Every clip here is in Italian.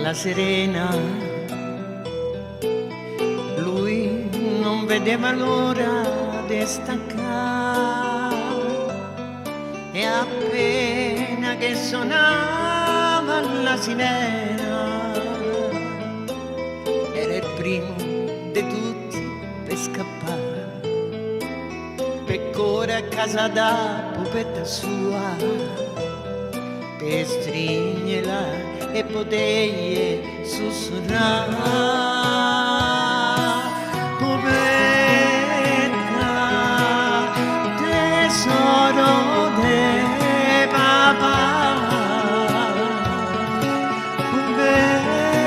la Serena. Lui non vedeva l'ora di staccare e appena che suonava la sirena era il primo di tutti per scappare, per correre a casa da pupetta sua, per stringerla e poteie sussurrare. Pupetta, tesoro de papà, pupetta,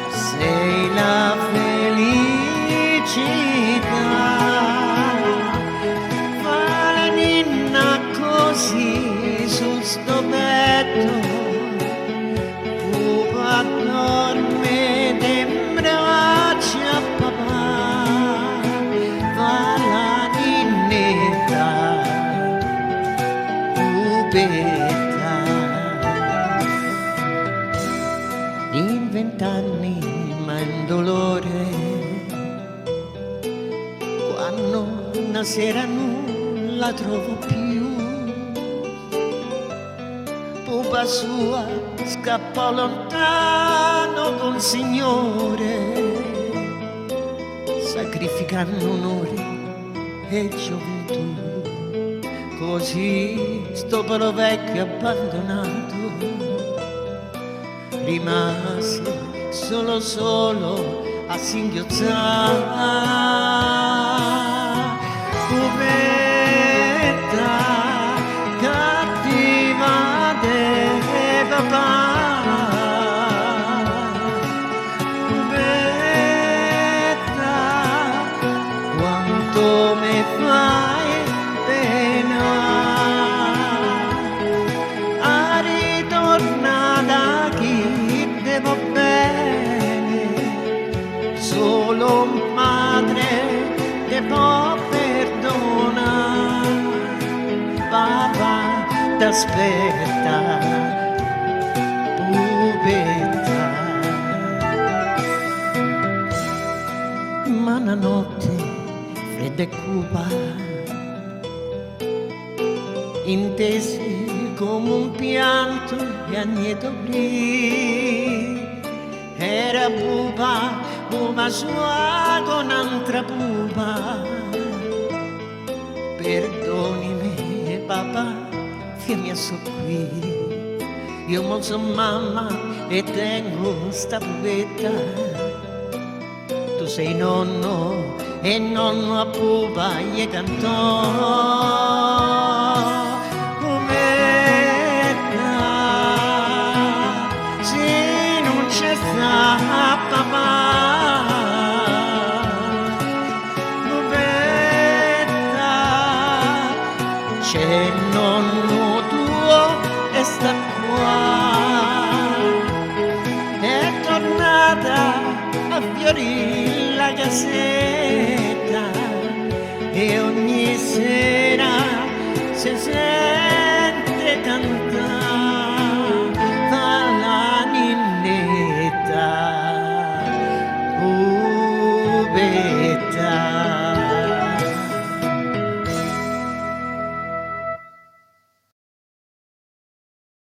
sei la felicità. Fa la ninna così sul sto petto, pupa dorme in braccia a papà. Fa la ninnetta, pupetta. In 20 anni ma in dolore, quando una sera non la trovo più, pupa sua scappò lontano col Signore, sacrificando onore e gioventù. Così sto povero vecchio abbandonato rimase solo a singhiozzare. Pupetta cattiva de papà, pupetta quanto mi fai pena. A ritornata chi devo bene, solo madre te può perdonare. Papà t'aspetta, pupetta. Ma una notte fredda e cupa intesi come un pianto e agneto lì. Era pupa sua con un'altra pupa. Perdonimi papà che mi so qui, io non so mamma e tengo sta pupetta. Tu sei nonno e nonno a pupa gli cantò. Pupetta, se non c'è sta papà, pupetta, c'è nonno tuo e sta qua. È tornata a fiorire la casetta e ogni sera si sente cantare.